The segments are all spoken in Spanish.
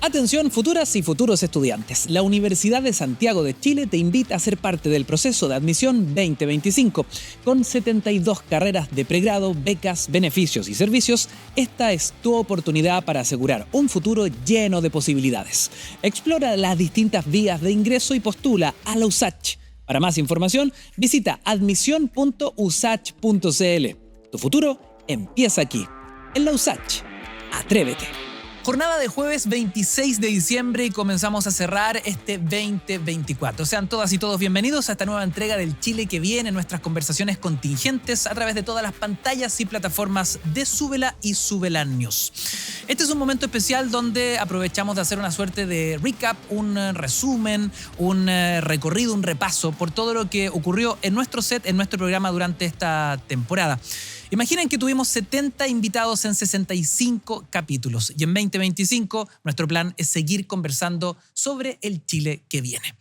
Atención, futuras y futuros estudiantes. La Universidad de Santiago de Chile te invita a ser parte del proceso de admisión 2025. Con 72 carreras de pregrado, becas, beneficios y servicios, esta es tu oportunidad para asegurar un futuro lleno de posibilidades. Explora las distintas vías de ingreso y postula a la USACH. Para más información, visita admisión.usach.cl. Tu futuro empieza aquí, en la USACH. ¡Atrévete! Jornada de jueves 26 de diciembre y comenzamos a cerrar este 2024. Sean todas y todos bienvenidos a esta nueva entrega del Chile que viene, nuestras conversaciones contingentes a través de todas las pantallas y plataformas de Súbela y Súbela News. Este es un momento especial donde aprovechamos de hacer una suerte de recap, un resumen, un recorrido, un repaso por todo lo que ocurrió en nuestro set, en nuestro programa durante esta temporada. Imaginen que tuvimos 70 invitados en 65 capítulos y en 2025 nuestro plan es seguir conversando sobre el Chile que viene.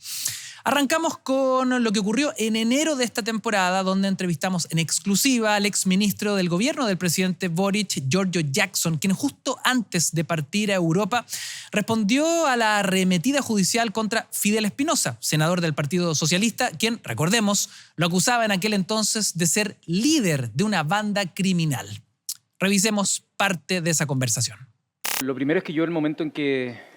Arrancamos con lo que ocurrió en enero de esta temporada, donde entrevistamos en exclusiva al exministro del gobierno del presidente Boric, Giorgio Jackson, quien justo antes de partir a Europa respondió a la arremetida judicial contra Fidel Espinosa, senador del Partido Socialista, quien, recordemos, lo acusaba en aquel entonces de ser líder de una banda criminal. Revisemos parte de esa conversación. Lo primero es que yo, el momento en que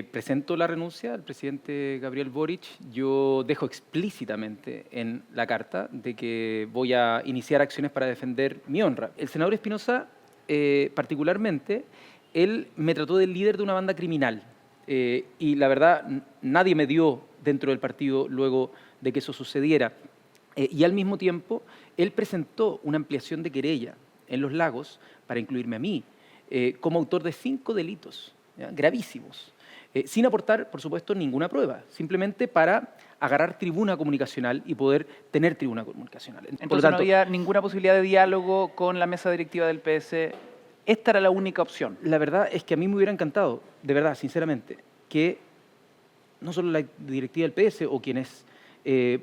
presento la renuncia al presidente Gabriel Boric, yo dejo explícitamente en la carta de que voy a iniciar acciones para defender mi honra. El senador Espinosa, particularmente, él me trató de líder de una banda criminal y la verdad nadie me dio dentro del partido luego de que eso sucediera. Y al mismo tiempo, él presentó una ampliación de querella en Los Lagos para incluirme a mí como autor de 5 delitos, ¿ya? Gravísimos. Sin aportar, por supuesto, ninguna prueba, simplemente para agarrar tribuna comunicacional y poder tener tribuna comunicacional. Entonces, por lo tanto, no había ninguna posibilidad de diálogo con la mesa directiva del PS. ¿Esta era la única opción? La verdad es que a mí me hubiera encantado, de verdad, sinceramente, que no solo la directiva del PS o quienes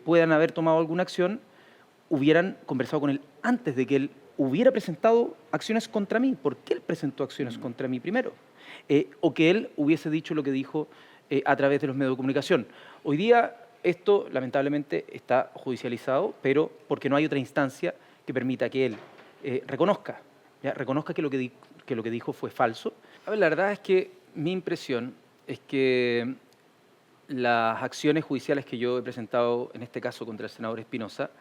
puedan haber tomado alguna acción, hubieran conversado con él antes de que él hubiera presentado acciones contra mí. ¿Por qué él presentó acciones contra mí primero? O que él hubiese dicho lo que dijo a través de los medios de comunicación. Hoy día esto lamentablemente está judicializado, pero porque no hay otra instancia que permita que él reconozca que lo que dijo fue falso. A ver, la verdad es que mi impresión es que las acciones judiciales que yo he presentado, en este caso contra el senador Espinosa,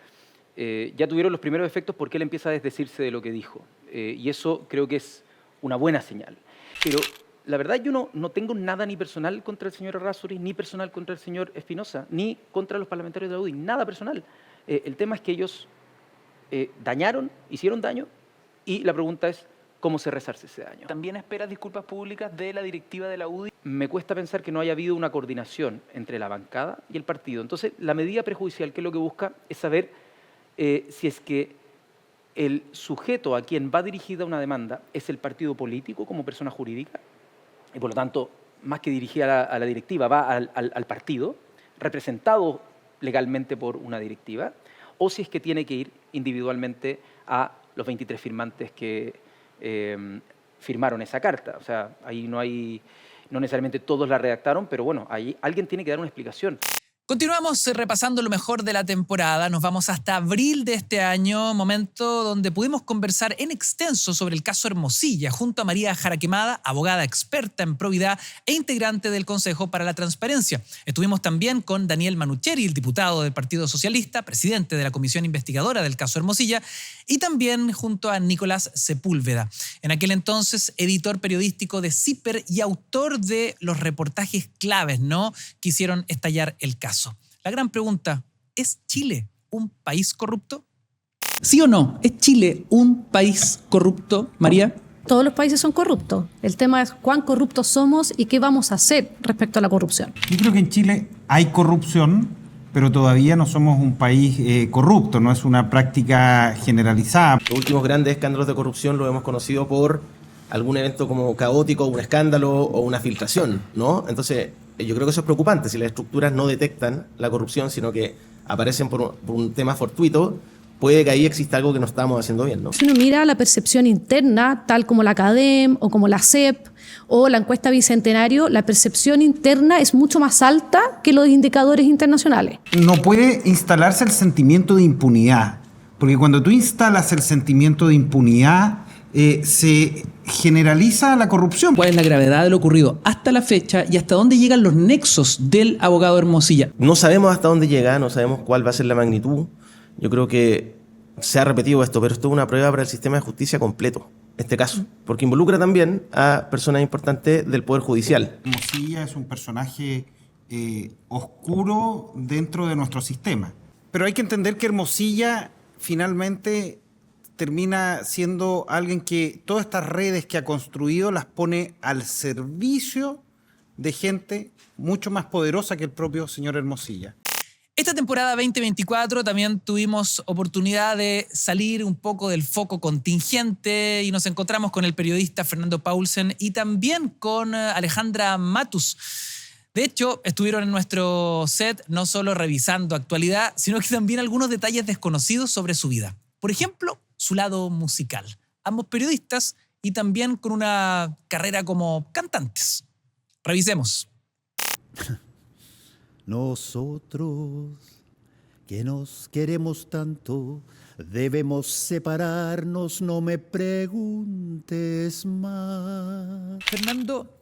ya tuvieron los primeros efectos porque él empieza a desdecirse de lo que dijo. Y eso creo que es una buena señal. Pero la verdad yo no tengo nada ni personal contra el señor Errázuriz, ni personal contra el señor Espinosa, ni contra los parlamentarios de la UDI, nada personal. El tema es que ellos hicieron daño, y la pregunta es cómo se resarce ese daño. ¿También esperas disculpas públicas de la directiva de la UDI? Me cuesta pensar que no haya habido una coordinación entre la bancada y el partido. Entonces, la medida prejudicial, que es lo que busca, es saber si es que el sujeto a quien va dirigida una demanda es el partido político como persona jurídica, y por lo tanto, más que dirigida a la directiva, va al partido, representado legalmente por una directiva, o si es que tiene que ir individualmente a los 23 firmantes que firmaron esa carta. O sea, ahí no necesariamente todos la redactaron, pero bueno, ahí alguien tiene que dar una explicación. Continuamos repasando lo mejor de la temporada. Nos vamos hasta abril de este año, momento donde pudimos conversar en extenso sobre el caso Hermosilla junto a María Jaraquemada, abogada experta en probidad e integrante del Consejo para la Transparencia. Estuvimos también con Daniel Manucheri, el diputado del Partido Socialista, presidente de la Comisión Investigadora del caso Hermosilla, y también junto a Nicolás Sepúlveda, en aquel entonces editor periodístico de CIPER y autor de los reportajes claves, ¿no?, que hicieron estallar el caso. La gran pregunta, ¿es Chile un país corrupto? ¿Sí o no? ¿Es Chile un país corrupto, María? Todos los países son corruptos. El tema es cuán corruptos somos y qué vamos a hacer respecto a la corrupción. Yo creo que en Chile hay corrupción, pero todavía no somos un país corrupto, no es una práctica generalizada. Los últimos grandes escándalos de corrupción los hemos conocido por algún evento como caótico, un escándalo o una filtración, ¿no? Entonces, yo creo que eso es preocupante, si las estructuras no detectan la corrupción, sino que aparecen por un tema fortuito, puede que ahí exista algo que no estamos haciendo bien, ¿no? Si uno mira la percepción interna, tal como la CADEM o como la CEP o la encuesta Bicentenario, la percepción interna es mucho más alta que los indicadores internacionales. No puede instalarse el sentimiento de impunidad, porque cuando tú instalas el sentimiento de impunidad, se generaliza la corrupción. ¿Cuál es la gravedad de lo ocurrido hasta la fecha y hasta dónde llegan los nexos del abogado Hermosilla? No sabemos hasta dónde llega, no sabemos cuál va a ser la magnitud. Yo creo que se ha repetido esto, pero esto es una prueba para el sistema de justicia completo, este caso, porque involucra también a personas importantes del Poder Judicial. Hermosilla es un personaje oscuro dentro de nuestro sistema. Pero hay que entender que Hermosilla finalmente termina siendo alguien que todas estas redes que ha construido las pone al servicio de gente mucho más poderosa que el propio señor Hermosilla. Esta temporada 2024 también tuvimos oportunidad de salir un poco del foco contingente y nos encontramos con el periodista Fernando Paulsen y también con Alejandra Matus. De hecho, estuvieron en nuestro set no solo revisando actualidad, sino que también algunos detalles desconocidos sobre su vida. Por ejemplo, su lado musical. Ambos periodistas y también con una carrera como cantantes. Revisemos. Nosotros, que nos queremos tanto, debemos separarnos, no me preguntes más. Fernando,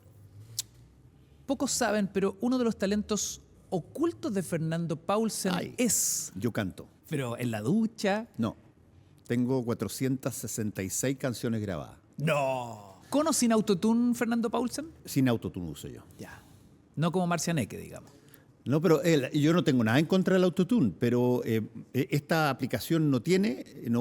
pocos saben, pero uno de los talentos ocultos de Fernando Paulsen es... Yo canto. Pero en la ducha... No, tengo 466 canciones grabadas. ¡No! ¿Con o sin autotune, Fernando Paulsen? Sin autotune uso yo. Ya. No como Marcianeque, digamos. No, pero yo no tengo nada en contra del autotune, pero esta aplicación no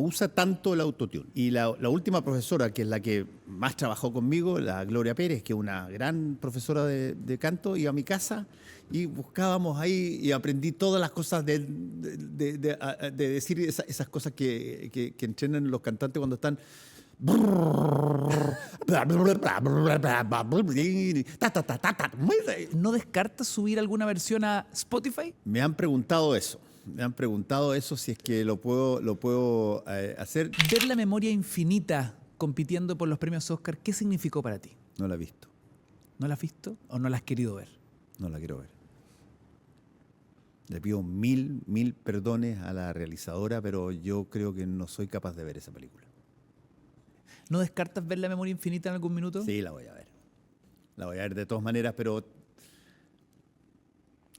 usa tanto el autotune. Y la última profesora, que es la que más trabajó conmigo, la Gloria Pérez, que es una gran profesora de canto, iba a mi casa y buscábamos ahí y aprendí todas las cosas de decir esas cosas que entrenan los cantantes cuando están... ¿No descartas subir alguna versión a Spotify? Me han preguntado eso. Si es que lo puedo hacer. Ver La Memoria Infinita compitiendo por los premios Oscar, ¿qué significó para ti? No la he visto. ¿No la has visto o no la has querido ver? No la quiero ver. Le pido mil perdones a la realizadora, pero yo creo que no soy capaz de ver esa película. ¿No descartas ver La Memoria Infinita en algún minuto? Sí, la voy a ver. La voy a ver de todas maneras, pero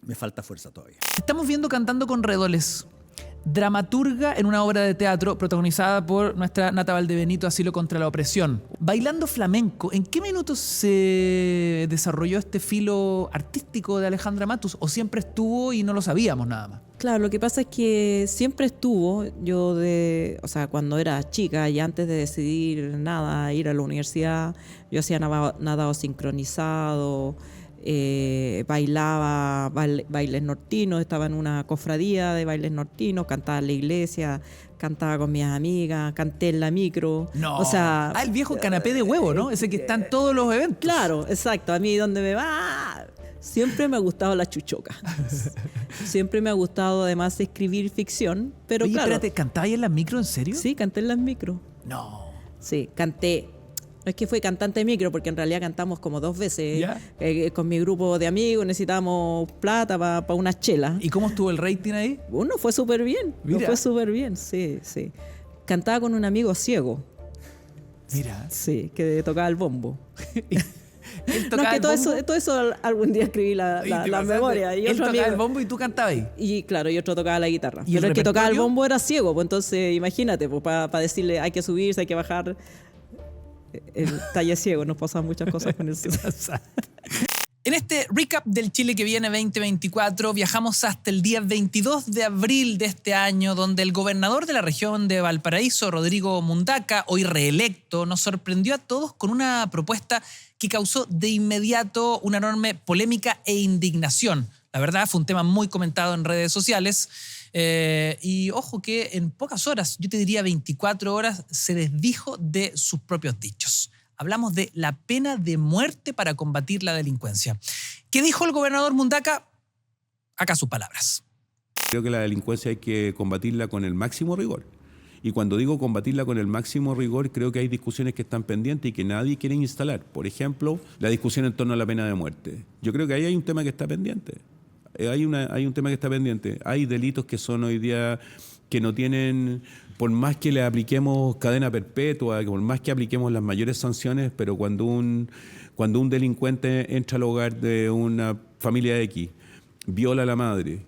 me falta fuerza todavía. Estamos viendo Cantando con Redoles, dramaturga en una obra de teatro protagonizada por nuestra Nata Valdebenito, Asilo contra la opresión. Bailando flamenco, ¿en qué minutos se desarrolló este filo artístico de Alejandra Matus? ¿O siempre estuvo y no lo sabíamos nada más? Claro, lo que pasa es que siempre estuvo, cuando era chica y antes de decidir ir a la universidad, yo hacía nadado sincronizado, bailaba bailes nortinos, estaba en una cofradía de bailes nortinos, cantaba en la iglesia, cantaba con mis amigas, canté en la micro. No. El viejo canapé de huevo, ¿no? Ese que está en todos los eventos. Claro, exacto. A mí donde me va... Siempre me ha gustado la chuchoca. Siempre me ha gustado además escribir ficción, pero Oye, claro. Espérate, ¿cantabas en las micro, en serio? Sí, canté en las micro. No. Sí, canté. No es que fui cantante de micro, porque en realidad cantamos como 2 veces. ¿Ya? Con mi grupo de amigos necesitábamos plata para unas chelas. ¿Y cómo estuvo el rating ahí? Uno fue súper bien. Mira. Fue súper bien, sí. Cantaba con un amigo ciego. Mira. Sí, que tocaba el bombo. Él No, tocaba que el todo eso algún día escribí la memoria. Y él otro tocaba amigo, el bombo y tú cantabas ahí. y claro, y otro tocaba la guitarra. ¿Y Pero el que tocaba el repertorio? bombo era ciego, pues entonces imagínate, pues para decirle hay que subirse, hay que bajar. El talle ciego, nos pasan muchas cosas con eso. En este recap del Chile que viene 2024 viajamos hasta el día 22 de abril de este año, donde el gobernador de la región de Valparaíso, Rodrigo Mundaca, hoy reelecto, nos sorprendió a todos con una propuesta que causó de inmediato una enorme polémica e indignación. La verdad, fue un tema muy comentado en redes sociales. Y ojo que en pocas horas, yo te diría 24 horas, se desdijo de sus propios dichos. Hablamos de la pena de muerte para combatir la delincuencia. ¿Qué dijo el gobernador Mundaca? Acá sus palabras. Creo que la delincuencia hay que combatirla con el máximo rigor. Y cuando digo combatirla con el máximo rigor, creo que hay discusiones que están pendientes y que nadie quiere instalar. Por ejemplo, la discusión en torno a la pena de muerte. Yo creo que ahí hay un tema que está pendiente. Hay un tema que está pendiente. Hay delitos que son hoy día que no tienen, por más que le apliquemos cadena perpetua, por más que apliquemos las mayores sanciones, pero cuando un delincuente entra al hogar de una familia X, viola a la madre,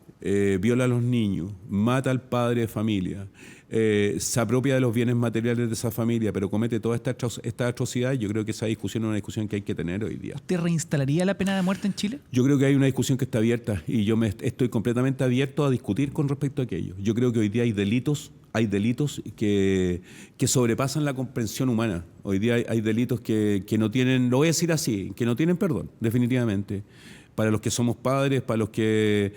viola a los niños, mata al padre de familia, se apropia de los bienes materiales de esa familia, pero comete toda esta atrocidad, yo creo que esa discusión es una discusión que hay que tener hoy día. ¿Usted reinstalaría la pena de muerte en Chile? Yo creo que hay una discusión que está abierta y yo estoy completamente abierto a discutir con respecto a aquello. Yo creo que hoy día hay delitos que sobrepasan la comprensión humana. Hoy día hay delitos que no tienen, lo voy a decir así, que no tienen perdón, definitivamente. Para los que somos padres, para los que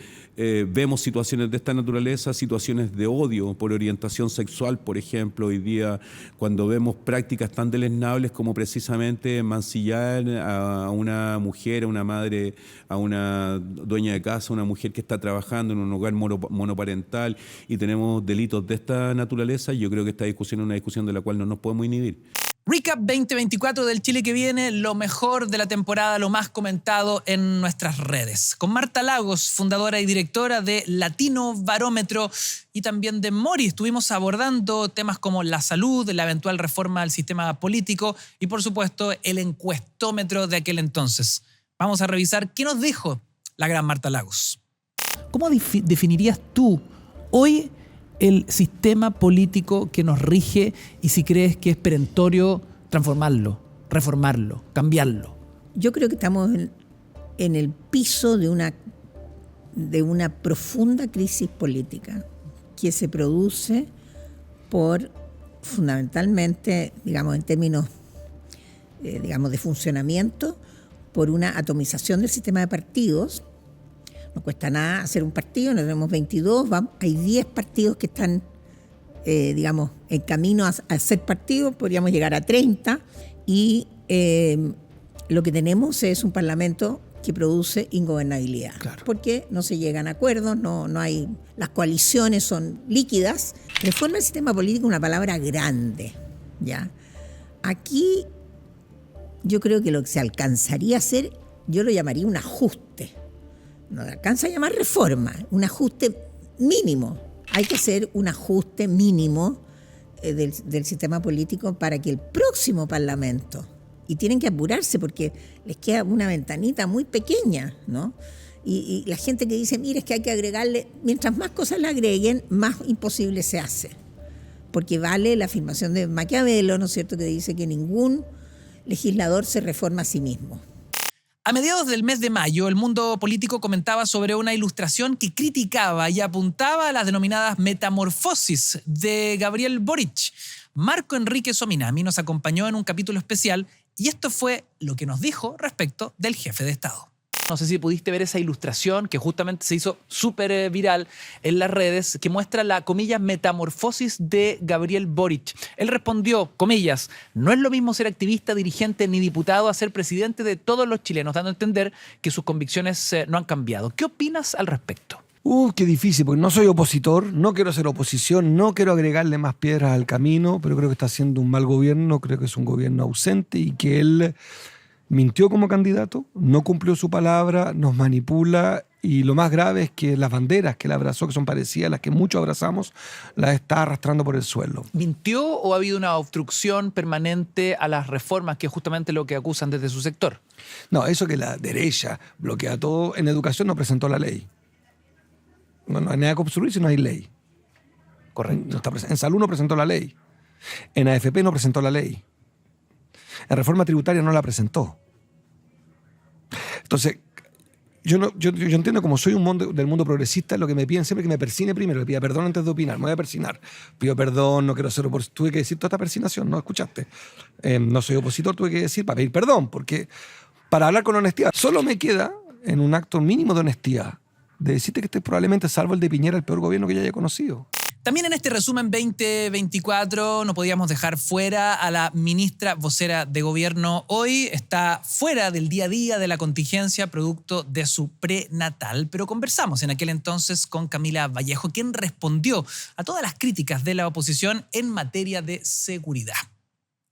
vemos situaciones de esta naturaleza, situaciones de odio por orientación sexual, por ejemplo, hoy día cuando vemos prácticas tan deleznables como precisamente mancillar a una mujer, a una madre, a una dueña de casa, una mujer que está trabajando en un hogar monoparental y tenemos delitos de esta naturaleza, yo creo que esta discusión es una discusión de la cual no nos podemos inhibir. Recap 2024 del Chile que viene, lo mejor de la temporada, lo más comentado en nuestras redes. Con Marta Lagos, fundadora y directora de Latino Barómetro y también de Mori, estuvimos abordando temas como la salud, la eventual reforma al sistema político y, por supuesto, el encuestómetro de aquel entonces. Vamos a revisar qué nos dijo la gran Marta Lagos. ¿Cómo definirías tú hoy el sistema político que nos rige y si crees que es perentorio transformarlo, reformarlo, cambiarlo? Yo creo que estamos en el piso de una profunda crisis política que se produce por, fundamentalmente, digamos, en términos de funcionamiento, por una atomización del sistema de partidos. No cuesta nada hacer un partido, nosotros tenemos 22, hay 10 partidos que están, en camino a ser partidos, podríamos llegar a 30, y lo que tenemos es un parlamento que produce ingobernabilidad, claro, porque no se llegan a acuerdos, no hay, las coaliciones son líquidas. Reforma del sistema político es una palabra grande, ¿ya? Aquí yo creo que lo que se alcanzaría a hacer, yo lo llamaría un ajuste. No alcanza a llamar reforma, un ajuste mínimo. Hay que hacer un ajuste mínimo del sistema político para que el próximo Parlamento, y tienen que apurarse porque les queda una ventanita muy pequeña, ¿no? Y la gente que dice, mire, es que hay que agregarle, mientras más cosas le agreguen, más imposible se hace. Porque vale la afirmación de Maquiavelo, ¿no es cierto?, que dice que ningún legislador se reforma a sí mismo. A mediados del mes de mayo, el mundo político comentaba sobre una ilustración que criticaba y apuntaba a las denominadas metamorfosis de Gabriel Boric. Marco Enrique Sominami nos acompañó en un capítulo especial y esto fue lo que nos dijo respecto del jefe de Estado. No sé si pudiste ver esa ilustración que justamente se hizo súper viral en las redes, que muestra la, comillas, metamorfosis de Gabriel Boric. Él respondió, comillas, no es lo mismo ser activista, dirigente ni diputado a ser presidente de todos los chilenos, dando a entender que sus convicciones no han cambiado. ¿Qué opinas al respecto? Qué difícil, porque no soy opositor, no quiero hacer oposición, no quiero agregarle más piedras al camino, pero creo que está haciendo un mal gobierno, creo que es un gobierno ausente y que él mintió como candidato, no cumplió su palabra, nos manipula y lo más grave es que las banderas que él abrazó, que son parecidas a las que muchos abrazamos, las está arrastrando por el suelo. ¿Mintió o ha habido una obstrucción permanente a las reformas, que es justamente lo que acusan desde su sector? No, eso que la derecha bloquea todo. En educación no presentó la ley. No hay nada que obstruir si no hay ley. Correcto. En salud no presentó la ley. En AFP no presentó la ley. En reforma tributaria no la presentó. Entonces, yo entiendo, como soy del mundo progresista, lo que me piden siempre es que me persine primero, le pida perdón antes de opinar. Me voy a persinar. Pido perdón, no quiero ser opositor. Tuve que decir toda esta persinación, ¿no? ¿Escuchaste? No soy opositor, tuve que decir para pedir perdón, porque para hablar con honestidad, solo me queda, en un acto mínimo de honestidad, de decirte que este es probablemente, salvo el de Piñera, el peor gobierno que yo haya conocido. También en este resumen 2024 no podíamos dejar fuera a la ministra vocera de gobierno. Hoy está fuera del día a día de la contingencia producto de su prenatal, pero conversamos en aquel entonces con Camila Vallejo, quien respondió a todas las críticas de la oposición en materia de seguridad.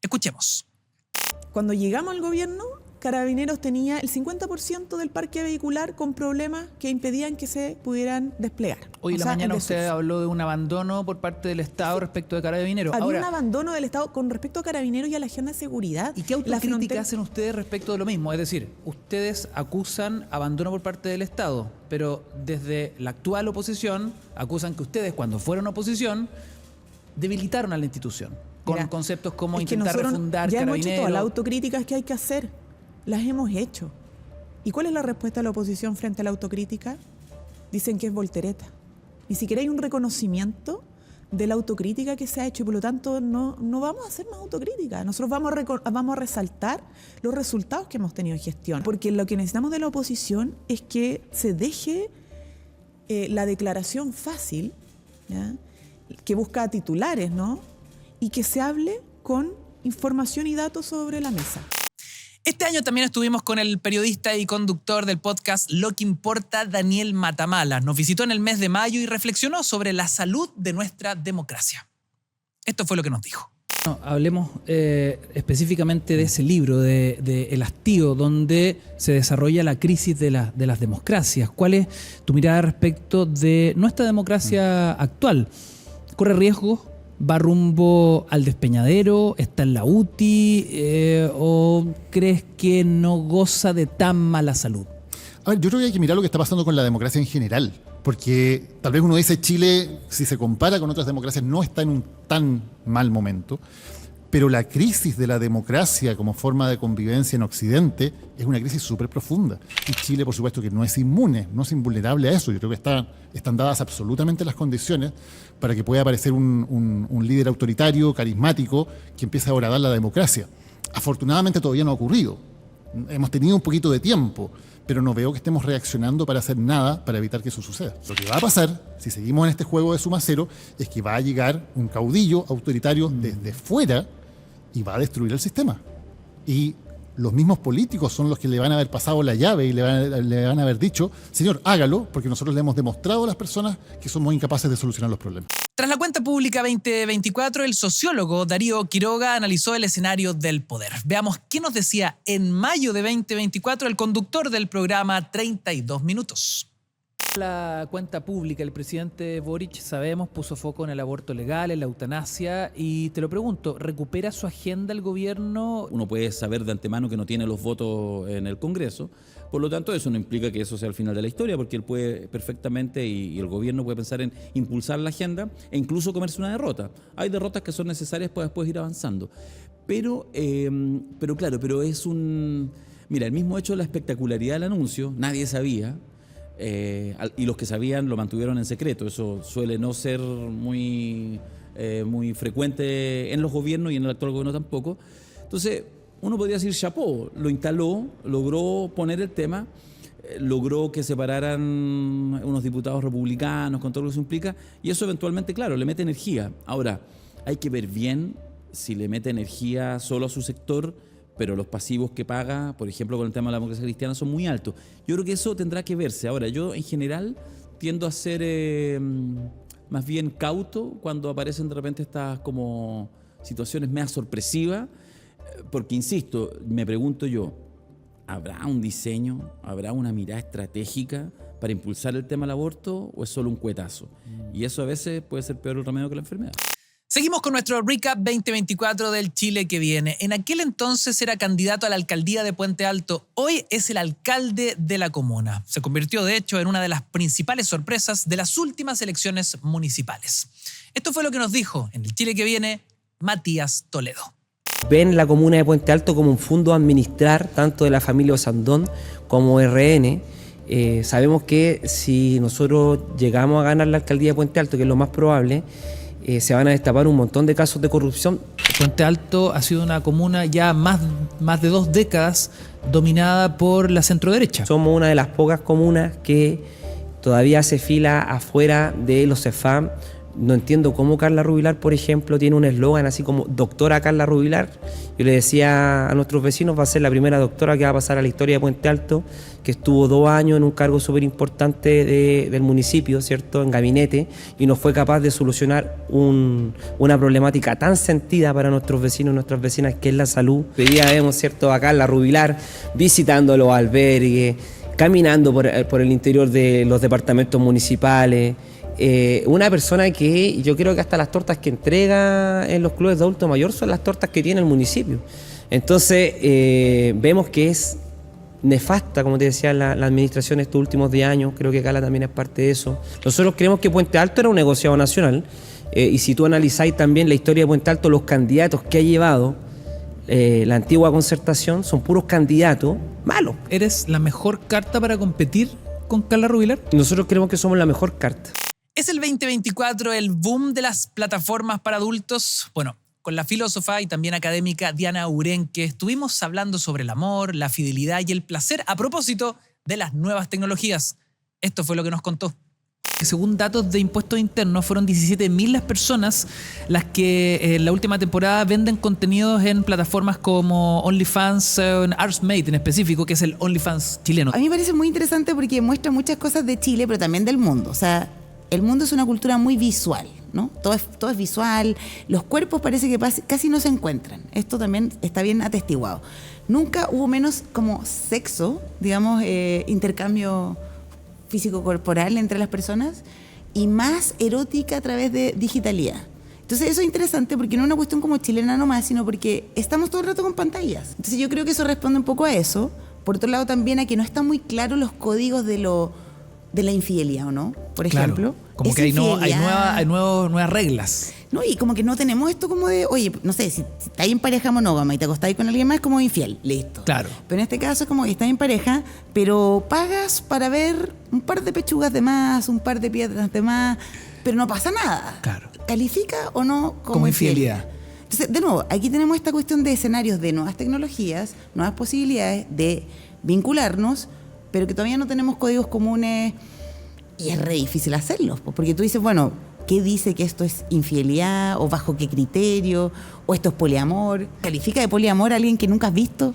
Escuchemos. Cuando llegamos al gobierno, Carabineros tenía el 50% del parque vehicular con problemas que impedían que se pudieran desplegar. Hoy en la mañana usted habló de un abandono por parte del Estado respecto de Carabineros. Había un abandono del Estado con respecto a Carabineros y a la agenda de seguridad. ¿Y qué autocrítica hacen ustedes respecto de lo mismo? Es decir, ustedes acusan abandono por parte del Estado, pero desde la actual oposición acusan que ustedes, cuando fueron oposición, debilitaron a la institución. Con conceptos como intentar refundar ya Carabineros. Hemos hecho todas las autocríticas que hay que hacer. Las hemos hecho. ¿Y cuál es la respuesta de la oposición frente a la autocrítica? Dicen que es voltereta. Ni siquiera hay un reconocimiento de la autocrítica que se ha hecho y por lo tanto no vamos a hacer más autocrítica. Nosotros vamos a resaltar los resultados que hemos tenido en gestión. Porque lo que necesitamos de la oposición es que se deje la declaración fácil, ¿ya? Que busca titulares, ¿no? Y que se hable con información y datos sobre la mesa. Este año también estuvimos con el periodista y conductor del podcast Lo que importa, Daniel Matamala. Nos visitó en el mes de mayo y reflexionó sobre la salud de nuestra democracia. Esto fue lo que nos dijo. No, hablemos específicamente de ese libro, de El hastío, donde se desarrolla la crisis de las democracias. ¿Cuál es tu mirada respecto de nuestra democracia actual? ¿Corre riesgo? ¿Va rumbo al despeñadero? ¿Está en la UTI? ¿O crees que no goza de tan mala salud? A ver, yo creo que hay que mirar lo que está pasando con la democracia en general. Porque tal vez uno dice Chile, si se compara con otras democracias, no está en un tan mal momento. Pero la crisis de la democracia como forma de convivencia en Occidente es una crisis súper profunda. Y Chile, por supuesto, que no es inmune, no es invulnerable a eso. Yo creo que están dadas absolutamente las condiciones para que pueda aparecer un líder autoritario, carismático, que empiece a horadar la democracia. Afortunadamente todavía no ha ocurrido. Hemos tenido un poquito de tiempo, pero no veo que estemos reaccionando para hacer nada para evitar que eso suceda. Lo que va a pasar, si seguimos en este juego de suma cero, es que va a llegar un caudillo autoritario desde fuera y va a destruir el sistema. Y los mismos políticos son los que le van a haber pasado la llave y le van a haber dicho, señor, hágalo, porque nosotros le hemos demostrado a las personas que somos incapaces de solucionar los problemas. Tras la cuenta pública 2024, el sociólogo Darío Quiroga analizó el escenario del poder. Veamos qué nos decía en mayo de 2024 el conductor del programa 32 Minutos. La cuenta pública, el presidente Boric, sabemos, puso foco en el aborto legal, en la eutanasia, y te lo pregunto, ¿recupera su agenda el gobierno? Uno puede saber de antemano que no tiene los votos en el Congreso, por lo tanto eso no implica que eso sea el final de la historia, porque él puede perfectamente y el gobierno puede pensar en impulsar la agenda e incluso comerse una derrota. Hay derrotas que son necesarias para después ir avanzando. Pero es un... Mira, el mismo hecho de la espectacularidad del anuncio, nadie sabía, y los que sabían lo mantuvieron en secreto. Eso suele no ser muy frecuente en los gobiernos y en el actual gobierno tampoco. Entonces, uno podría decir chapó, lo instaló, logró poner el tema, logró que se pararan unos diputados republicanos con todo lo que eso implica, y eso eventualmente, claro, le mete energía. Ahora, hay que ver bien si le mete energía solo a su sector, pero los pasivos que paga, por ejemplo, con el tema de la democracia cristiana, son muy altos. Yo creo que eso tendrá que verse. Ahora, yo en general tiendo a ser más bien cauto cuando aparecen de repente estas como situaciones medio sorpresivas, porque, insisto, me pregunto yo, ¿habrá un diseño, habrá una mirada estratégica para impulsar el tema del aborto o es solo un cuetazo? Y eso a veces puede ser peor el remedio que la enfermedad. Seguimos con nuestro recap 2024 del Chile que viene. En aquel entonces era candidato a la alcaldía de Puente Alto. Hoy es el alcalde de la comuna. Se convirtió, de hecho, en una de las principales sorpresas de las últimas elecciones municipales. Esto fue lo que nos dijo en el Chile que viene Matías Toledo. Ven la comuna de Puente Alto como un fondo a administrar tanto de la familia Osandón como RN. Sabemos que si nosotros llegamos a ganar la alcaldía de Puente Alto, que es lo más probable, se van a destapar un montón de casos de corrupción. Puente Alto ha sido una comuna ya más de 2 décadas dominada por la centroderecha. Somos una de las pocas comunas que todavía hace fila afuera de los CEFAM No entiendo cómo Carla Rubilar, por ejemplo, tiene un eslogan así como doctora Carla Rubilar. Yo le decía a nuestros vecinos, va a ser la primera doctora que va a pasar a la historia de Puente Alto, que estuvo 2 años en un cargo súper importante del municipio, ¿cierto?, en gabinete, y no fue capaz de solucionar una problemática tan sentida para nuestros vecinos y nuestras vecinas, que es la salud. Hoy día vemos, ¿cierto?, a Carla Rubilar visitando los albergues, caminando por el interior de los departamentos municipales. Una persona que yo creo que hasta las tortas que entrega en los clubes de adulto mayor son las tortas que tiene el municipio. Entonces vemos que es nefasta, como te decía, la administración estos últimos 10 años. Creo que Cala también es parte de eso. Nosotros creemos que Puente Alto era un negociado nacional, y si tú analizáis también la historia de Puente Alto, los candidatos que ha llevado la antigua concertación son puros candidatos malos. ¿Eres la mejor carta para competir con Carla Rubilar? Nosotros creemos que somos la mejor carta. ¿Es el 2024 el boom de las plataformas para adultos? Bueno, con la filósofa y también académica Diana Urenque estuvimos hablando sobre el amor, la fidelidad y el placer a propósito de las nuevas tecnologías. Esto fue lo que nos contó. Según datos de impuestos internos, fueron 17.000 las personas las que en la última temporada venden contenidos en plataformas como OnlyFans, en Artsmate en específico, que es el OnlyFans chileno. A mí me parece muy interesante porque muestra muchas cosas de Chile, pero también del mundo. O sea, el mundo es una cultura muy visual, ¿no? Todo es visual, los cuerpos parece que casi no se encuentran. Esto también está bien atestiguado. Nunca hubo menos como sexo, digamos, intercambio físico-corporal entre las personas, y más erótica a través de digitalidad. Entonces eso es interesante porque no es una cuestión como chilena nomás, sino porque estamos todo el rato con pantallas. Entonces yo creo que eso responde un poco a eso. Por otro lado también a que no están muy claros los códigos de la infidelidad, ¿o no? Por ejemplo. Claro, como que hay nuevas reglas. No, y como que no tenemos esto como de, oye, no sé, si estáis en pareja monógama y te acostáis con alguien más, es como infiel, listo. Claro. Pero en este caso es como que estás en pareja, pero pagas para ver un par de pechugas de más, un par de piedras de más, pero no pasa nada. Claro. ¿Califica o no como infidelidad? Entonces, de nuevo, aquí tenemos esta cuestión de escenarios de nuevas tecnologías, nuevas posibilidades de vincularnos, pero que todavía no tenemos códigos comunes y es re difícil hacerlos, porque tú dices, bueno, ¿qué dice que esto es infidelidad? ¿O bajo qué criterio? ¿O esto es poliamor? ¿Califica de poliamor a alguien que nunca has visto?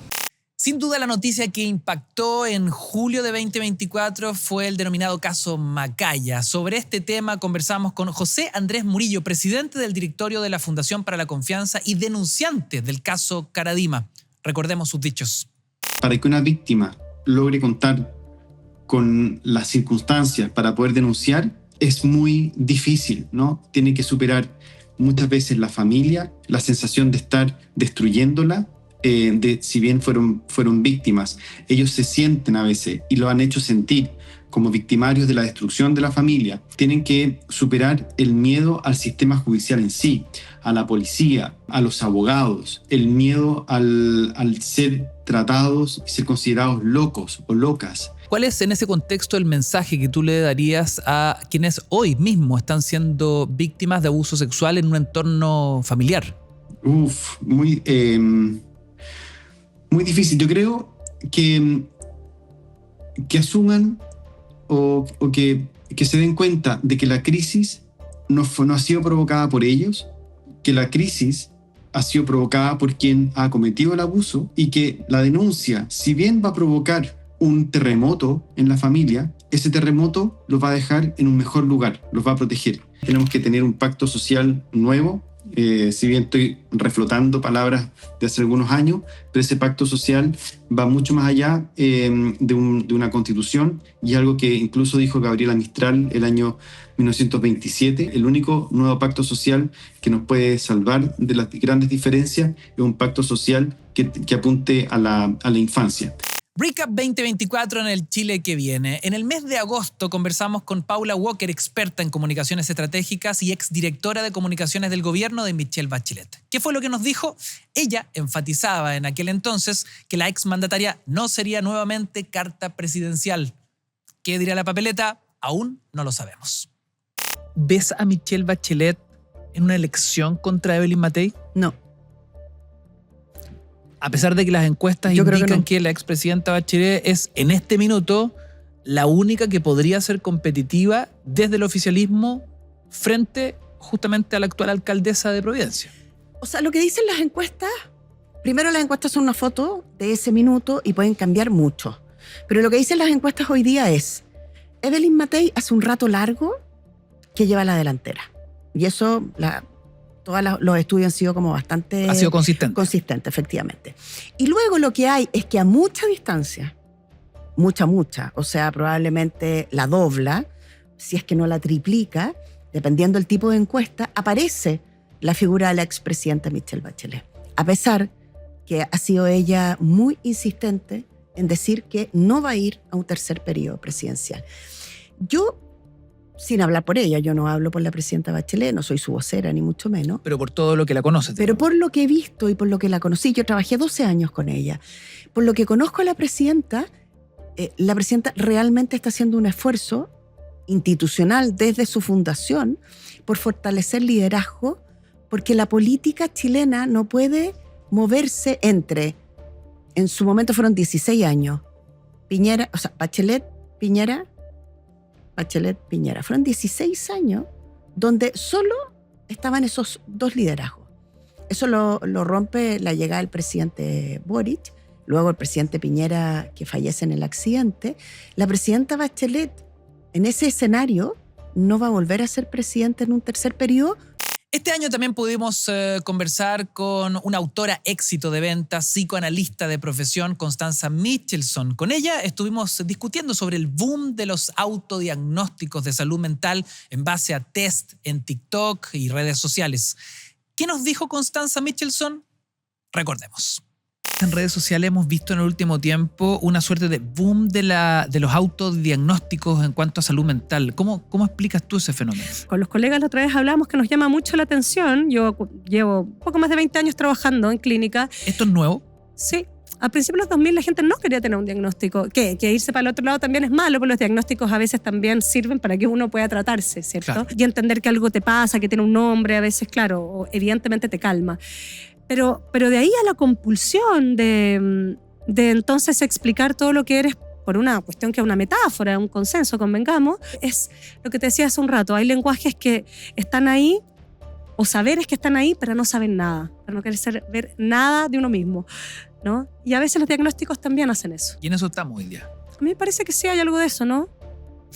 Sin duda la noticia que impactó en julio de 2024 fue el denominado caso Macaya. Sobre este tema conversamos con José Andrés Murillo, presidente del directorio de la Fundación para la Confianza y denunciante del caso Caradima. Recordemos sus dichos. Para que una víctima logre contar con las circunstancias para poder denunciar, es muy difícil, ¿no? Tiene que superar muchas veces la familia, la sensación de estar destruyéndola, si bien fueron víctimas. Ellos se sienten a veces y lo han hecho sentir como victimarios de la destrucción de la familia. Tienen que superar el miedo al sistema judicial en sí, a la policía, a los abogados, el miedo al ser tratados y ser considerados locos o locas. ¿Cuál es en ese contexto el mensaje que tú le darías a quienes hoy mismo están siendo víctimas de abuso sexual en un entorno familiar? Muy difícil. Yo creo que asuman o que se den cuenta de que la crisis no ha sido provocada por ellos, que la crisis ha sido provocada por quien ha cometido el abuso y que la denuncia, si bien va a provocar un terremoto en la familia, ese terremoto los va a dejar en un mejor lugar, los va a proteger. Tenemos que tener un pacto social nuevo, si bien estoy reflotando palabras de hace algunos años, pero ese pacto social va mucho más allá de una constitución, y algo que incluso dijo Gabriela Mistral el año 1927, el único nuevo pacto social que nos puede salvar de las grandes diferencias es un pacto social que apunte a la infancia. Recap 2024 en el Chile que viene. En el mes de agosto conversamos con Paula Walker, experta en comunicaciones estratégicas y exdirectora de comunicaciones del gobierno de Michelle Bachelet. ¿Qué fue lo que nos dijo? Ella enfatizaba en aquel entonces que la exmandataria no sería nuevamente carta presidencial. ¿Qué dirá la papeleta? Aún no lo sabemos. ¿Ves a Michelle Bachelet en una elección contra Evelyn Matei? No. A pesar de que las encuestas indican que la expresidenta Bachelet es, en este minuto, la única que podría ser competitiva desde el oficialismo frente justamente a la actual alcaldesa de Providencia. O sea, lo que dicen las encuestas, primero las encuestas son una foto de ese minuto y pueden cambiar mucho. Pero lo que dicen las encuestas hoy día es, Evelyn Matei hace un rato largo que lleva la delantera. Y eso, todos los estudios han sido como bastante... Ha sido consistente. Consistente, efectivamente. Y luego lo que hay es que a mucha distancia, mucha, o sea, probablemente la dobla, si es que no la triplica, dependiendo del tipo de encuesta, aparece la figura de la expresidenta Michelle Bachelet. A pesar que ha sido ella muy insistente en decir que no va a ir a un tercer periodo presidencial. Yo, sin hablar por ella, yo no hablo por la presidenta Bachelet, no soy su vocera ni mucho menos. Pero por todo lo que la conoces. Pero por lo que he visto y por lo que la conocí, yo trabajé 12 años con ella. Por lo que conozco a la presidenta realmente está haciendo un esfuerzo institucional desde su fundación por fortalecer liderazgo, porque la política chilena no puede moverse entre, en su momento fueron 16 años, Bachelet, Piñera, fueron 16 años donde solo estaban esos dos liderazgos. Eso lo rompe la llegada del presidente Boric, luego el presidente Piñera que fallece en el accidente. La presidenta Bachelet en ese escenario no va a volver a ser presidenta en un tercer periodo. Este año también pudimos conversar con una autora éxito de ventas, psicoanalista de profesión, Constanza Michelson. Con ella estuvimos discutiendo sobre el boom de los autodiagnósticos de salud mental en base a test en TikTok y redes sociales. ¿Qué nos dijo Constanza Michelson? Recordemos. En redes sociales hemos visto en el último tiempo una suerte de boom de los autodiagnósticos en cuanto a salud mental. ¿Cómo explicas tú ese fenómeno? Con los colegas la otra vez hablamos que nos llama mucho la atención. Yo llevo poco más de 20 años trabajando en clínica. ¿Esto es nuevo? Sí. A principios de los 2000 la gente no quería tener un diagnóstico. Que irse para el otro lado también es malo, porque los diagnósticos a veces también sirven para que uno pueda tratarse, ¿cierto? Claro. Y entender que algo te pasa, que tiene un nombre, a veces, claro, evidentemente te calma. Pero de ahí a la compulsión de entonces explicar todo lo que eres por una cuestión que es una metáfora, un consenso, convengamos, es lo que te decía hace un rato. Hay lenguajes que están ahí, o saberes que están ahí, pero no saben nada, pero no quieren ver nada de uno mismo, ¿no? Y a veces los diagnósticos también hacen eso. Y en eso estamos hoy día. A mí me parece que sí hay algo de eso, ¿no?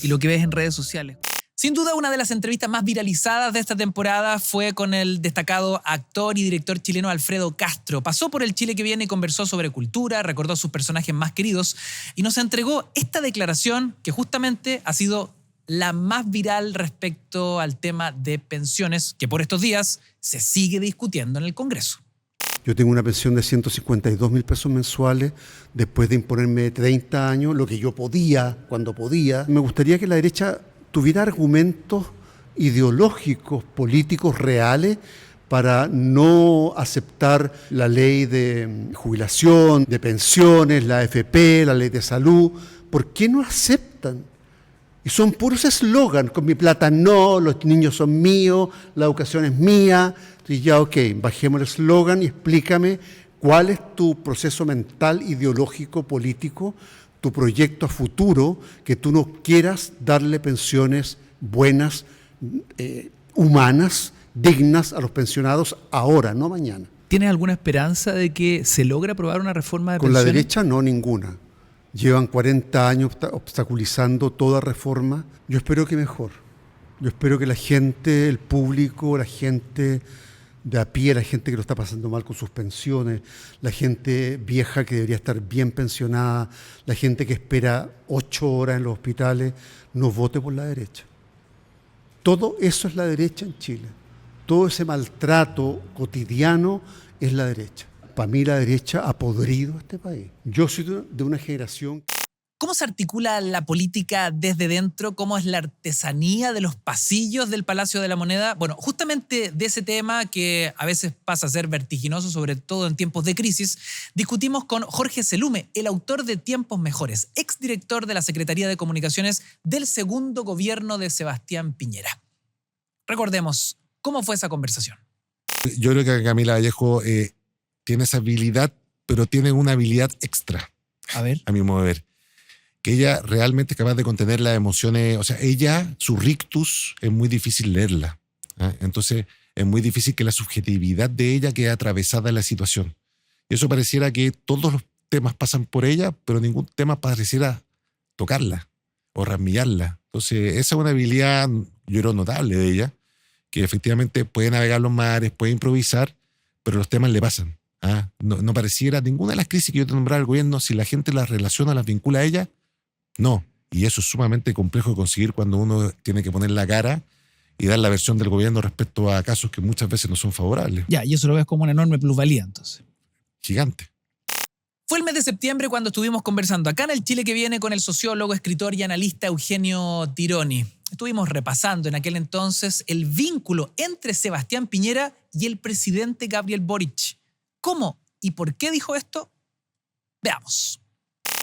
Y lo que ves en redes sociales. Sin duda, una de las entrevistas más viralizadas de esta temporada fue con el destacado actor y director chileno Alfredo Castro. Pasó por el Chile que viene y conversó sobre cultura, recordó a sus personajes más queridos y nos entregó esta declaración que justamente ha sido la más viral respecto al tema de pensiones, que por estos días se sigue discutiendo en el Congreso. Yo tengo una pensión de 152.000 pesos mensuales después de imponerme 30 años, lo que yo podía, cuando podía. Me gustaría que la derecha tuviera argumentos ideológicos, políticos reales para no aceptar la ley de jubilación, de pensiones, la AFP, la ley de salud. ¿Por qué no aceptan? Y son puros eslogan, con mi plata no, los niños son míos, la educación es mía. Entonces ya, ok, bajemos el eslogan y explícame cuál es tu proceso mental, ideológico, político, tu proyecto a futuro, que tú no quieras darle pensiones buenas, humanas, dignas a los pensionados ahora, no mañana. ¿Tienes alguna esperanza de que se logre aprobar una reforma de pensiones? Con la derecha no, ninguna. Llevan 40 años obstaculizando toda reforma. Yo espero que mejor. Yo espero que la gente, el público, la gente de a pie, la gente que lo está pasando mal con sus pensiones, la gente vieja que debería estar bien pensionada, la gente que espera 8 horas en los hospitales, no vote por la derecha. Todo eso es la derecha en Chile. Todo ese maltrato cotidiano es la derecha. Para mí la derecha ha podrido este país. Yo soy de una generación... ¿Cómo se articula la política desde dentro? ¿Cómo es la artesanía de los pasillos del Palacio de la Moneda? Bueno, justamente de ese tema que a veces pasa a ser vertiginoso, sobre todo en tiempos de crisis, discutimos con Jorge Selume, el autor de Tiempos Mejores, exdirector de la Secretaría de Comunicaciones del segundo gobierno de Sebastián Piñera. Recordemos, ¿cómo fue esa conversación? Yo creo que Camila Vallejo tiene esa habilidad, pero tiene una habilidad extra. A ver. A mi modo de ver. Que ella realmente es capaz de contener las emociones. O sea, ella, su rictus, es muy difícil leerla. Entonces es muy difícil que la subjetividad de ella quede atravesada en la situación. Y eso pareciera que todos los temas pasan por ella, pero ningún tema pareciera tocarla o rasmillarla. Entonces esa es una habilidad, yo creo, notable de ella, que efectivamente puede navegar los mares, puede improvisar, pero los temas le pasan. No pareciera ninguna de las crisis que yo te nombraba al gobierno, si la gente las relaciona, las vincula a ella, no. Y eso es sumamente complejo de conseguir cuando uno tiene que poner la cara y dar la versión del gobierno respecto a casos que muchas veces no son favorables. Ya, y eso lo ves como una enorme plusvalía, entonces. Gigante. Fue el mes de septiembre cuando estuvimos conversando acá en El Chile que Viene con el sociólogo, escritor y analista Eugenio Tironi. Estuvimos repasando en aquel entonces el vínculo entre Sebastián Piñera y el presidente Gabriel Boric. ¿Cómo y por qué dijo esto? Veamos.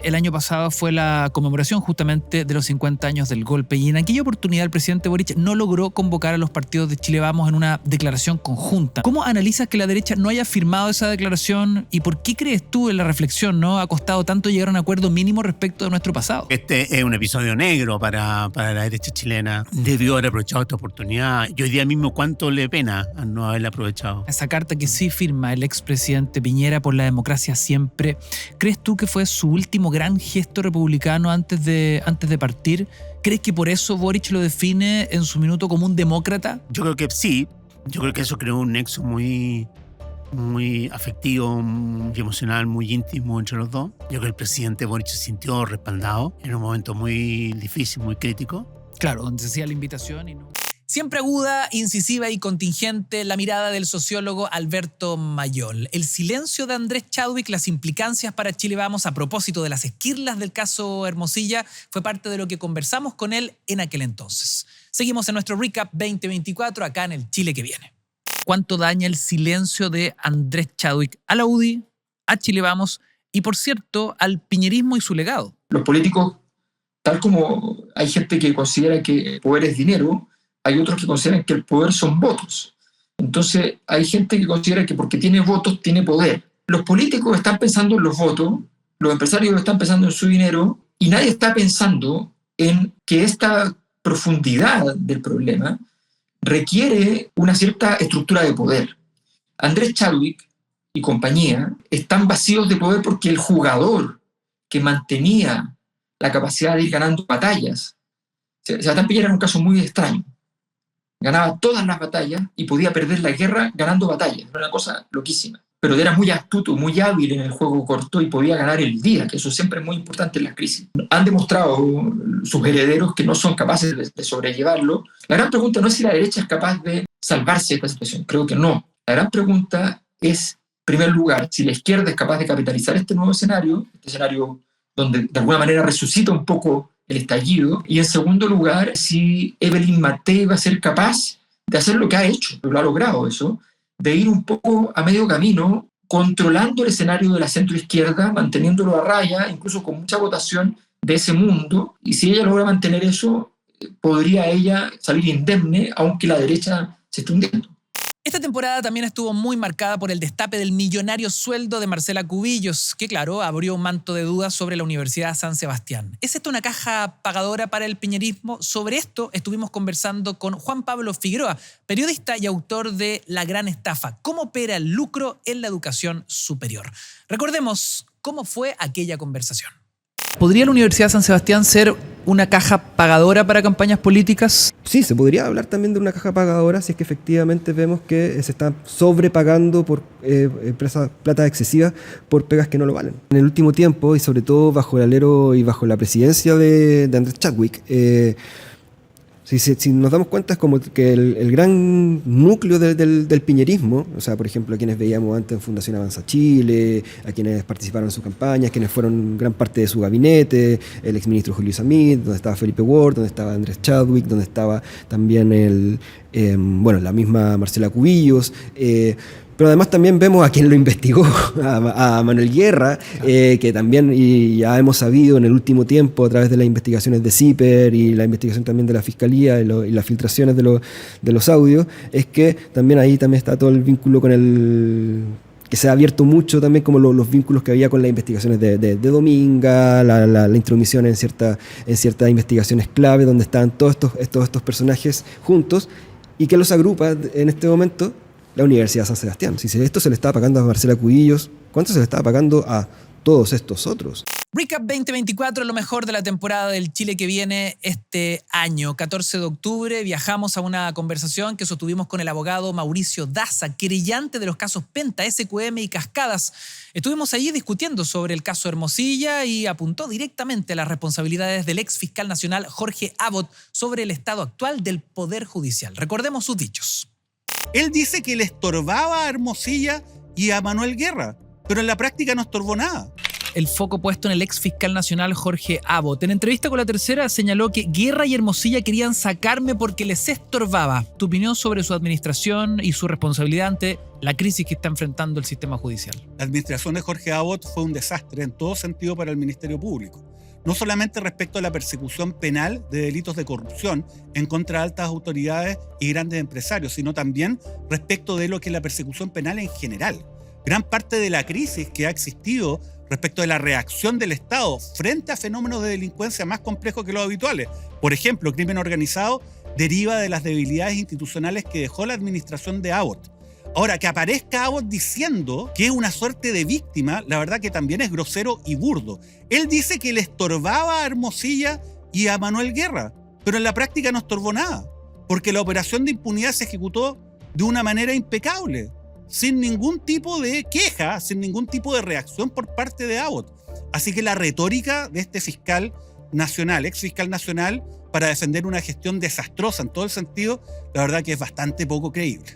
El año pasado fue la conmemoración justamente de los 50 años del golpe y en aquella oportunidad el presidente Boric no logró convocar a los partidos de Chile Vamos en una declaración conjunta. ¿Cómo analizas que la derecha no haya firmado esa declaración y por qué crees tú en la reflexión no ha costado tanto llegar a un acuerdo mínimo respecto de nuestro pasado? Este es un episodio negro para la derecha chilena. Debió haber aprovechado esta oportunidad y hoy día mismo cuánto le pena a no haberla aprovechado. Esa carta que sí firma el expresidente Piñera por la democracia siempre, ¿crees tú que fue su último gran gesto republicano antes de partir? ¿Crees que por eso Boric lo define en su minuto como un demócrata? Yo creo que sí. Yo creo que eso creó un nexo muy afectivo y emocional, muy íntimo entre los dos. Yo creo que el presidente Boric se sintió respaldado en un momento muy difícil, muy crítico. Claro, donde se hacía la invitación y no... Siempre aguda, incisiva y contingente, la mirada del sociólogo Alberto Mayol. El silencio de Andrés Chadwick, las implicancias para Chile Vamos a propósito de las esquirlas del caso Hermosilla, fue parte de lo que conversamos con él en aquel entonces. Seguimos en nuestro recap 2024 acá en El Chile que Viene. ¿Cuánto daña el silencio de Andrés Chadwick a la UDI, a Chile Vamos y, por cierto, al piñerismo y su legado? Los políticos, tal como hay gente que considera que el poder es dinero, hay otros que consideran que el poder son votos. Entonces hay gente que considera que porque tiene votos tiene poder. Los políticos están pensando en los votos, los empresarios están pensando en su dinero y nadie está pensando en que esta profundidad del problema requiere una cierta estructura de poder. Andrés Chadwick y compañía están vacíos de poder porque el jugador que mantenía la capacidad de ir ganando batallas, Sebastián Piñera era un caso muy extraño. Ganaba todas las batallas y podía perder la guerra ganando batallas. Era una cosa loquísima. Pero era muy astuto, muy hábil en el juego corto y podía ganar el día, que eso siempre es muy importante en las crisis. Han demostrado sus herederos que no son capaces de sobrellevarlo. La gran pregunta no es si la derecha es capaz de salvarse de esta situación. Creo que no. La gran pregunta es, en primer lugar, si la izquierda es capaz de capitalizar este nuevo escenario, este escenario donde de alguna manera resucita un poco el estallido, y en segundo lugar, si Evelyn Matei va a ser capaz de hacer lo que ha hecho, lo ha logrado eso, de ir un poco a medio camino, controlando el escenario de la centroizquierda, manteniéndolo a raya, incluso con mucha votación de ese mundo, y si ella logra mantener eso, podría ella salir indemne, aunque la derecha se esté hundiendo. Esta temporada también estuvo muy marcada por el destape del millonario sueldo de Marcela Cubillos, que claro, abrió un manto de dudas sobre la Universidad San Sebastián. ¿Es esto una caja pagadora para el piñerismo? Sobre esto estuvimos conversando con Juan Pablo Figueroa, periodista y autor de La Gran Estafa, cómo opera el lucro en la educación superior. Recordemos cómo fue aquella conversación. ¿Podría la Universidad San Sebastián ser una caja pagadora para campañas políticas? Sí, se podría hablar también de una caja pagadora si es que efectivamente vemos que se está sobrepagando por plata excesiva por pegas que no lo valen. En el último tiempo, y sobre todo bajo el alero y bajo la presidencia de Andrés Chadwick, si nos damos cuenta es como que el gran núcleo del piñerismo, o sea, por ejemplo, a quienes veíamos antes en Fundación Avanza Chile, a quienes participaron en sus campañas, quienes fueron gran parte de su gabinete, el exministro Julio Samit, donde estaba Felipe Ward, donde estaba Andrés Chadwick, donde estaba también la misma Marcela Cubillos, pero además también vemos a quien lo investigó, a Manuel Guerra, que también, y ya hemos sabido en el último tiempo a través de las investigaciones de CIPER y la investigación también de la Fiscalía y las filtraciones de los audios, es que también ahí también está todo el vínculo con que se ha abierto mucho también como los vínculos que había con las investigaciones de Dominga, la intromisión en ciertas investigaciones clave donde estaban todos estos personajes juntos. y que los agrupa en este momento la Universidad de San Sebastián. Si esto se le estaba pagando a Marcela Cubillos, ¿cuánto se le estaba pagando a todos estos otros? Recap 2024, lo mejor de la temporada del Chile que viene este año. 14 de octubre viajamos a una conversación que sostuvimos con el abogado Mauricio Daza, querellante de los casos Penta, SQM y Cascadas. Estuvimos allí discutiendo sobre el caso Hermosilla y apuntó directamente a las responsabilidades del ex fiscal nacional Jorge Abbott sobre el estado actual del Poder Judicial. Recordemos sus dichos. Él dice que le estorbaba a Hermosilla y a Manuel Guerra, pero en la práctica no estorbó nada. El foco puesto en el ex fiscal nacional Jorge Abbott. En entrevista con La Tercera señaló que Guerra y Hermosilla querían sacarme porque les estorbaba. Tu opinión sobre su administración y su responsabilidad ante la crisis que está enfrentando el sistema judicial. La administración de Jorge Abbott fue un desastre en todo sentido para el Ministerio Público. No solamente respecto a la persecución penal de delitos de corrupción en contra de altas autoridades y grandes empresarios, sino también respecto de lo que es la persecución penal en general. Gran parte de la crisis que ha existido respecto de la reacción del Estado frente a fenómenos de delincuencia más complejos que los habituales. Por ejemplo, el crimen organizado deriva de las debilidades institucionales que dejó la administración de Abbott. Ahora, que aparezca Abbott diciendo que es una suerte de víctima, la verdad que también es grosero y burdo. Él dice que le estorbaba a Hermosilla y a Manuel Guerra, pero en la práctica no estorbó nada, porque la operación de impunidad se ejecutó de una manera impecable, sin ningún tipo de queja, sin ningún tipo de reacción por parte de Abbott. Así que la retórica de este fiscal nacional, ex fiscal nacional, para defender una gestión desastrosa en todo el sentido, la verdad que es bastante poco creíble.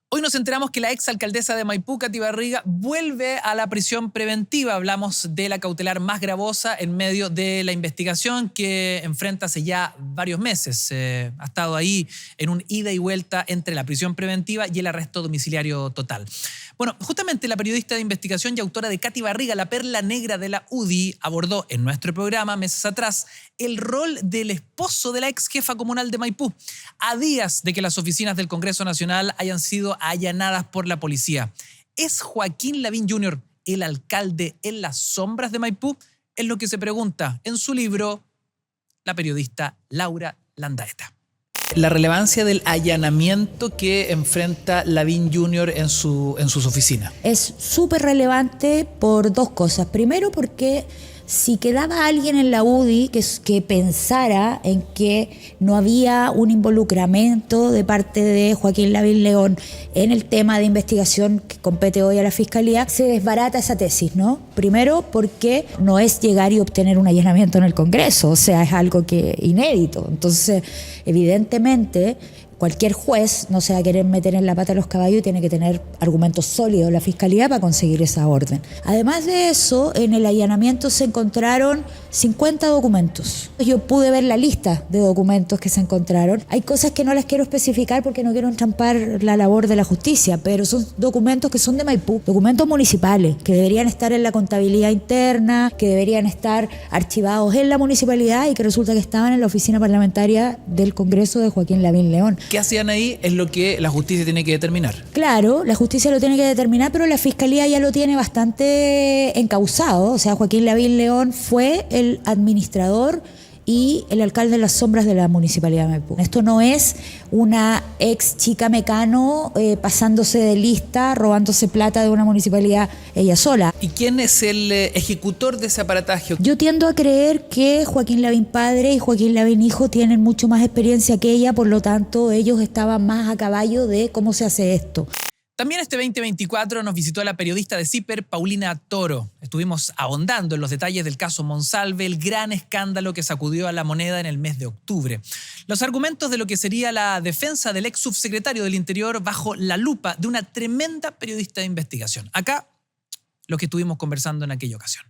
Hoy nos enteramos que la exalcaldesa de Maipú, Katy Barriga, vuelve a la prisión preventiva. Hablamos de la cautelar más gravosa en medio de la investigación que enfrenta hace ya varios meses. Ha estado ahí en un ida y vuelta entre la prisión preventiva y el arresto domiciliario total. Bueno, justamente la periodista de investigación y autora de Katy Barriga, la perla negra de la UDI, abordó en nuestro programa meses atrás el rol del esposo de la ex jefa comunal de Maipú, a días de que las oficinas del Congreso Nacional hayan sido allanadas por la policía. ¿Es Joaquín Lavín Jr. el alcalde en las sombras de Maipú? Es lo que se pregunta en su libro la periodista Laura Landaeta. La relevancia del allanamiento que enfrenta Lavín Jr. en sus oficinas. Es súper relevante por dos cosas. Primero, porque si quedaba alguien en la UDI que pensara en que no había un involucramiento de parte de Joaquín Lavín León en el tema de investigación que compete hoy a la Fiscalía, se desbarata esa tesis, ¿no? Primero, porque no es llegar y obtener un allanamiento en el Congreso, o sea, es algo que inédito. Entonces, evidentemente, cualquier juez no se va a querer meter en la pata de los caballos y tiene que tener argumentos sólidos la Fiscalía para conseguir esa orden. Además de eso, en el allanamiento se encontraron 50 documentos. Yo pude ver la lista de documentos que se encontraron. Hay cosas que no las quiero especificar porque no quiero entrampar la labor de la justicia, pero son documentos que son de Maipú, documentos municipales, que deberían estar en la contabilidad interna, que deberían estar archivados en la municipalidad y que resulta que estaban en la oficina parlamentaria del Congreso de Joaquín Lavín León. ¿Qué hacían ahí? Es lo que la justicia tiene que determinar. Claro, la justicia lo tiene que determinar, pero la Fiscalía ya lo tiene bastante encauzado. O sea, Joaquín Lavín León fue el administrador y el alcalde de las sombras de la Municipalidad de Maipú. Esto no es una ex chica mecano pasándose de lista, robándose plata de una municipalidad ella sola. ¿Y quién es el ejecutor de ese aparataje? Yo tiendo a creer que Joaquín Lavín padre y Joaquín Lavín hijo tienen mucho más experiencia que ella, por lo tanto ellos estaban más a caballo de cómo se hace esto. También este 2024 nos visitó la periodista de CIPER, Paulina Toro. Estuvimos ahondando en los detalles del caso Monsalve, el gran escándalo que sacudió a la moneda en el mes de octubre. Los argumentos de lo que sería la defensa del ex subsecretario del Interior bajo la lupa de una tremenda periodista de investigación. Acá, lo que estuvimos conversando en aquella ocasión.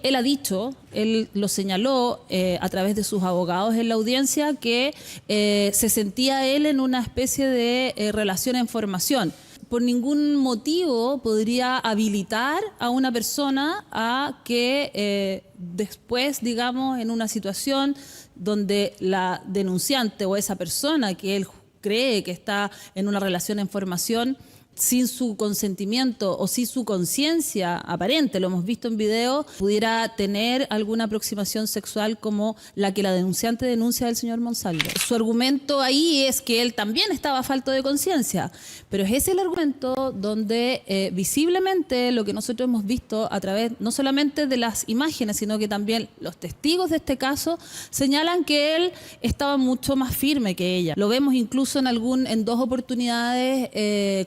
Él ha dicho, él lo señaló a través de sus abogados en la audiencia, que se sentía él en una especie de relación en formación. Por ningún motivo podría habilitar a una persona a que después, digamos, en una situación donde la denunciante o esa persona que él cree que está en una relación en formación sin su consentimiento o sin su conciencia aparente, lo hemos visto en video, pudiera tener alguna aproximación sexual como la que la denunciante denuncia del señor Monsalve. Su argumento ahí es que él también estaba falto de conciencia, pero es ese el argumento donde visiblemente lo que nosotros hemos visto a través no solamente de las imágenes, sino que también los testigos de este caso señalan que él estaba mucho más firme que ella. Lo vemos incluso en dos oportunidades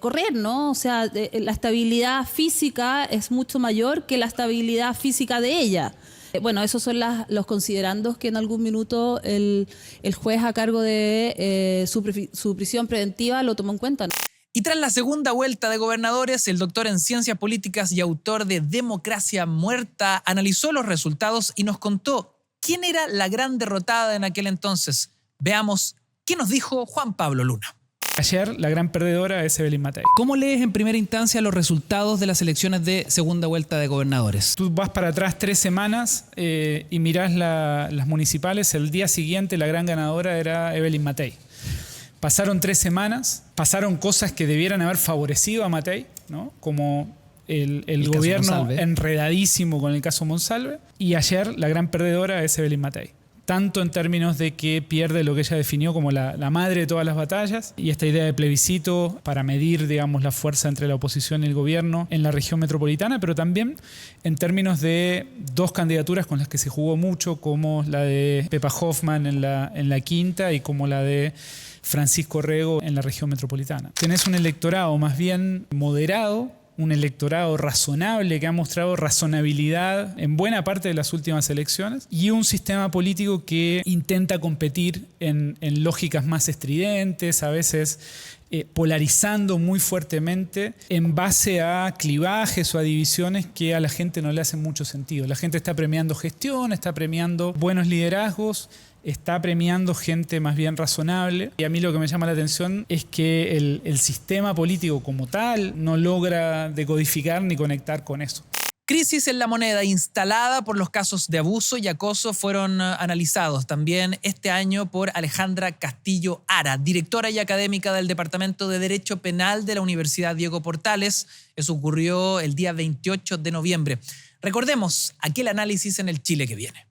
correr, ¿no? O sea, la estabilidad física es mucho mayor que la estabilidad física de ella. Bueno, esos son los considerandos que en algún minuto el juez a cargo de su prisión preventiva lo tomó en cuenta, ¿no? Y tras la segunda vuelta de gobernadores, el doctor en ciencias políticas y autor de Democracia Muerta analizó los resultados y nos contó quién era la gran derrotada en aquel entonces. Veamos qué nos dijo Juan Pablo Luna. Ayer la gran perdedora es Evelyn Matei. ¿Cómo lees en primera instancia los resultados de las elecciones de segunda vuelta de gobernadores? Tú vas para atrás 3 semanas y mirás las municipales. El día siguiente la gran ganadora era Evelyn Matei. Pasaron 3 semanas, pasaron cosas que debieran haber favorecido a Matei, ¿no? Como el gobierno enredadísimo con el caso Monsalve. Y ayer la gran perdedora es Evelyn Matei. Tanto en términos de que pierde lo que ella definió como la madre de todas las batallas y esta idea de plebiscito para medir, digamos, la fuerza entre la oposición y el gobierno en la región metropolitana, pero también en términos de 2 candidaturas con las que se jugó mucho, como la de Pepa Hoffman en la quinta y como la de Francisco Rego en la región metropolitana. Tenés un electorado más bien moderado, un electorado razonable que ha mostrado razonabilidad en buena parte de las últimas elecciones y un sistema político que intenta competir en lógicas más estridentes, a veces polarizando muy fuertemente en base a clivajes o a divisiones que a la gente no le hacen mucho sentido. La gente está premiando gestión, está premiando buenos liderazgos, está premiando gente más bien razonable. Y a mí lo que me llama la atención es que el sistema político como tal no logra decodificar ni conectar con eso. Crisis en la moneda instalada por los casos de abuso y acoso fueron analizados también este año por Alejandra Castillo Ara, directora y académica del Departamento de Derecho Penal de la Universidad Diego Portales. Eso ocurrió el día 28 de noviembre. Recordemos aquel análisis en el Chile que viene.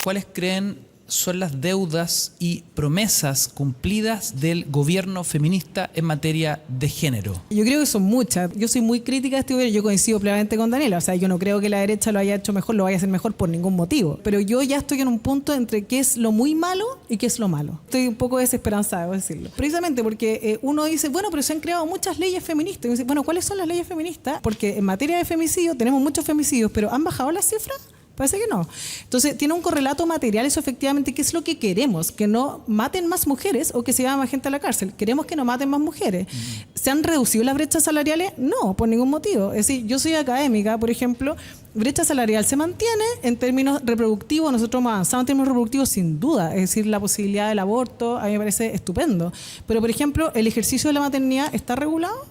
¿Cuáles creen son las deudas y promesas cumplidas del gobierno feminista en materia de género? Yo creo que son muchas. Yo soy muy crítica de este gobierno. Yo coincido plenamente con Daniela. O sea, yo no creo que la derecha lo haya hecho mejor, lo vaya a hacer mejor por ningún motivo. Pero yo ya estoy en un punto entre qué es lo muy malo y qué es lo malo. Estoy un poco desesperanzada, debo decirlo. Precisamente porque uno dice, bueno, pero se han creado muchas leyes feministas. Y uno dice, bueno, ¿cuáles son las leyes feministas? Porque en materia de femicidio tenemos muchos femicidios, pero ¿han bajado las cifras? Parece que no. Entonces, tiene un correlato material eso efectivamente, ¿qué es lo que queremos? ¿Que no maten más mujeres o que se lleve más gente a la cárcel? ¿Queremos que no maten más mujeres? ¿Se han reducido las brechas salariales? No, por ningún motivo. Es decir, yo soy académica, por ejemplo, brecha salarial se mantiene en términos reproductivos, nosotros hemos avanzado en términos reproductivos sin duda, es decir, la posibilidad del aborto a mí me parece estupendo. Pero, por ejemplo, el ejercicio de la maternidad está regulado.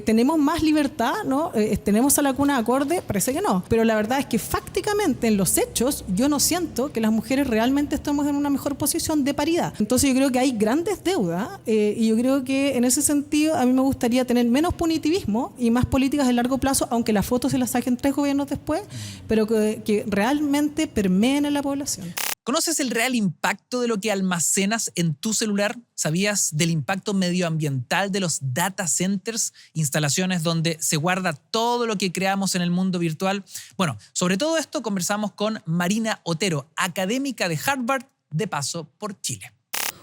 ¿Tenemos más libertad? ¿No? ¿Tenemos a la cuna acorde? Parece que no. Pero la verdad es que fácticamente en los hechos yo no siento que las mujeres realmente estemos en una mejor posición de paridad. Entonces yo creo que hay grandes deudas y yo creo que en ese sentido a mí me gustaría tener menos punitivismo y más políticas de largo plazo, aunque las fotos se las saquen 3 gobiernos después, pero que realmente permeen en la población. ¿Conoces el real impacto de lo que almacenas en tu celular? ¿Sabías del impacto medioambiental de los data centers, instalaciones donde se guarda todo lo que creamos en el mundo virtual? Bueno, sobre todo esto conversamos con Marina Otero, académica de Harvard, de paso por Chile.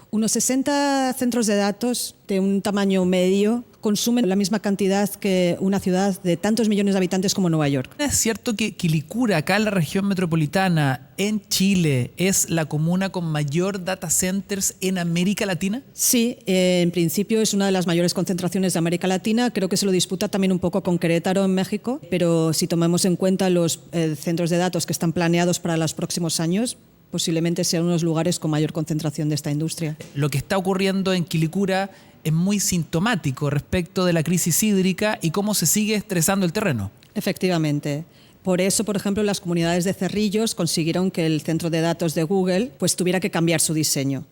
Unos 60 centros de datos de un tamaño medio consumen la misma cantidad que una ciudad de tantos millones de habitantes como Nueva York. ¿Es cierto que Quilicura, acá en la región metropolitana, en Chile, es la comuna con mayor data centers en América Latina? Sí, en principio es una de las mayores concentraciones de América Latina. Creo que se lo disputa también un poco con Querétaro en México, pero si tomamos en cuenta los centros de datos que están planeados para los próximos años, posiblemente sean unos lugares con mayor concentración de esta industria. Lo que está ocurriendo en Quilicura es muy sintomático respecto de la crisis hídrica y cómo se sigue estresando el terreno. Efectivamente. Por eso, por ejemplo, las comunidades de Cerrillos consiguieron que el centro de datos de Google tuviera que cambiar su diseño,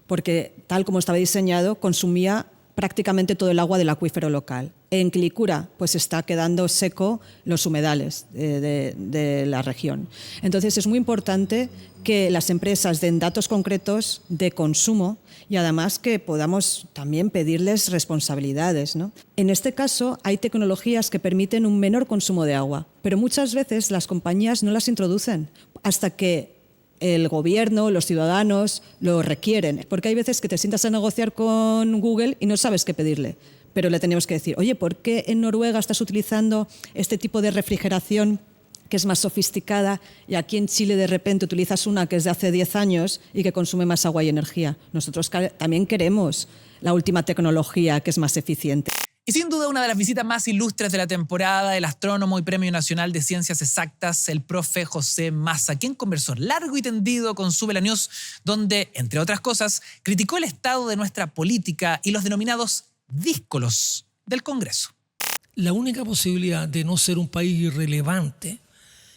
porque tal como estaba diseñado consumía prácticamente todo el agua del acuífero local. En Quilicura pues está quedando seco los humedales de la región. Entonces es muy importante que las empresas den datos concretos de consumo y además que podamos también pedirles responsabilidades, ¿no? En este caso hay tecnologías que permiten un menor consumo de agua, pero muchas veces las compañías no las introducen hasta que el gobierno, los ciudadanos lo requieren, porque hay veces que te sientas a negociar con Google y no sabes qué pedirle, pero le tenemos que decir, oye, ¿por qué en Noruega estás utilizando este tipo de refrigeración que es más sofisticada y aquí en Chile de repente utilizas una que es de hace 10 años y que consume más agua y energía? Nosotros también queremos la última tecnología que es más eficiente. Y sin duda una de las visitas más ilustres de la temporada, el astrónomo y Premio Nacional de Ciencias Exactas, el profe José Massa, quien conversó largo y tendido con Súbela News, donde, entre otras cosas, criticó el estado de nuestra política y los denominados díscolos del Congreso. La única posibilidad de no ser un país irrelevante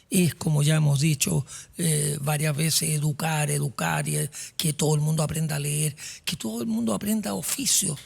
es, como ya hemos dicho varias veces, educar, y que todo el mundo aprenda a leer, que todo el mundo aprenda oficios,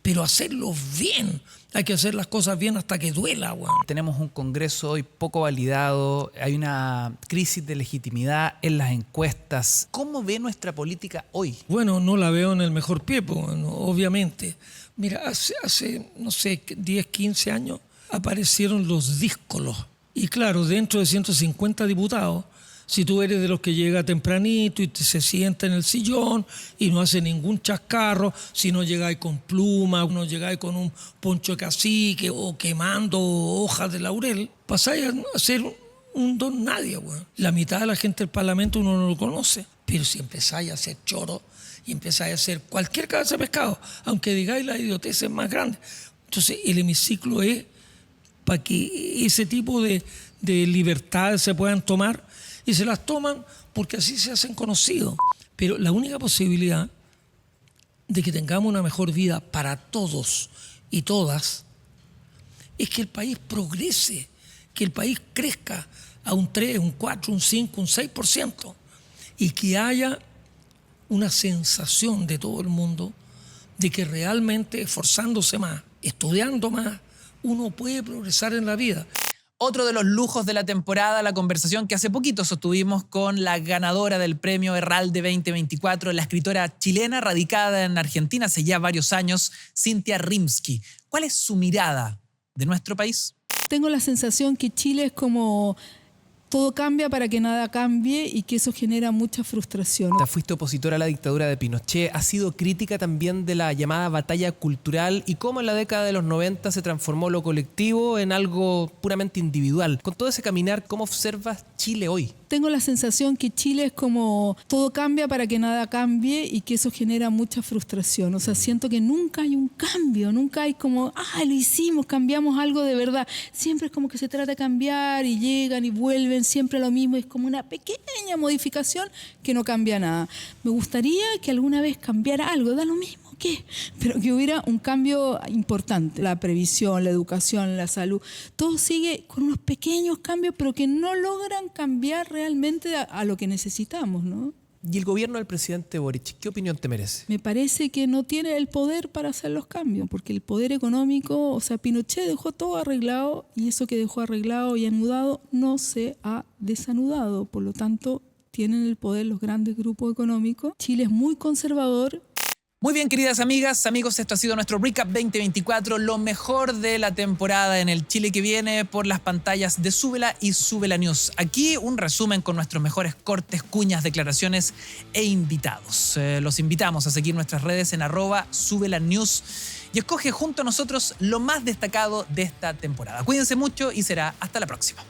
pero hacerlo bien. Hay que hacer las cosas bien hasta que duela, güey. Tenemos un Congreso hoy poco validado, hay una crisis de legitimidad en las encuestas. ¿Cómo ve nuestra política hoy? Bueno, no la veo en el mejor pie, bueno, obviamente. Mira, hace, no sé, 10, 15 años aparecieron los díscolos. Y claro, dentro de 150 diputados, si tú eres de los que llega tempranito y se sienta en el sillón y no hace ningún chascarro, si no llegáis con pluma, no llegáis con un poncho de cacique o quemando hojas de laurel, pasáis a ser un don nadie, güey. La mitad de la gente del Parlamento uno no lo conoce. Pero si empezáis a hacer choro y empezáis a hacer cualquier cabeza de pescado, aunque digáis la idiotez es más grande. Entonces el hemiciclo es para que ese tipo de libertades se puedan tomar, y se las toman porque así se hacen conocidos. Pero la única posibilidad de que tengamos una mejor vida para todos y todas es que el país progrese, que el país crezca a un 3, un 4, un 5, un 6%, y que haya una sensación de todo el mundo de que realmente esforzándose más, estudiando más, uno puede progresar en la vida. Otro de los lujos de la temporada, la conversación que hace poquito sostuvimos con la ganadora del premio Herralde 2024, la escritora chilena radicada en Argentina hace ya varios años, Cynthia Rimsky. ¿Cuál es su mirada de nuestro país? Tengo la sensación que Chile es como todo cambia para que nada cambie y que eso genera mucha frustración. Fuiste opositora a la dictadura de Pinochet, has sido crítica también de la llamada batalla cultural y cómo en la década de los 90 se transformó lo colectivo en algo puramente individual. Con todo ese caminar, ¿cómo observas Chile hoy? Tengo la sensación que Chile es como todo cambia para que nada cambie y que eso genera mucha frustración. O sea, siento que nunca hay un cambio, nunca hay como, lo hicimos, cambiamos algo de verdad. Siempre es como que se trata de cambiar y llegan y vuelven siempre lo mismo. Es como una pequeña modificación que no cambia nada. Me gustaría que alguna vez cambiara algo, da lo mismo. ¿Qué? Pero que hubiera un cambio importante. La previsión, la educación, la salud, todo sigue con unos pequeños cambios, pero que no logran cambiar realmente a lo que necesitamos, ¿no? ¿Y el gobierno del presidente Boric, qué opinión te merece? Me parece que no tiene el poder para hacer los cambios, porque el poder económico, o sea, Pinochet dejó todo arreglado y eso que dejó arreglado y anudado no se ha desanudado. Por lo tanto, tienen el poder los grandes grupos económicos. Chile es muy conservador. Muy bien, queridas amigas, amigos, esto ha sido nuestro Recap 2024, lo mejor de la temporada en el Chile que viene por las pantallas de Súbela y Súbela News. Aquí un resumen con nuestros mejores cortes, cuñas, declaraciones e invitados. Los invitamos a seguir nuestras redes en @SúbelaNews y escoge junto a nosotros lo más destacado de esta temporada. Cuídense mucho y será hasta la próxima.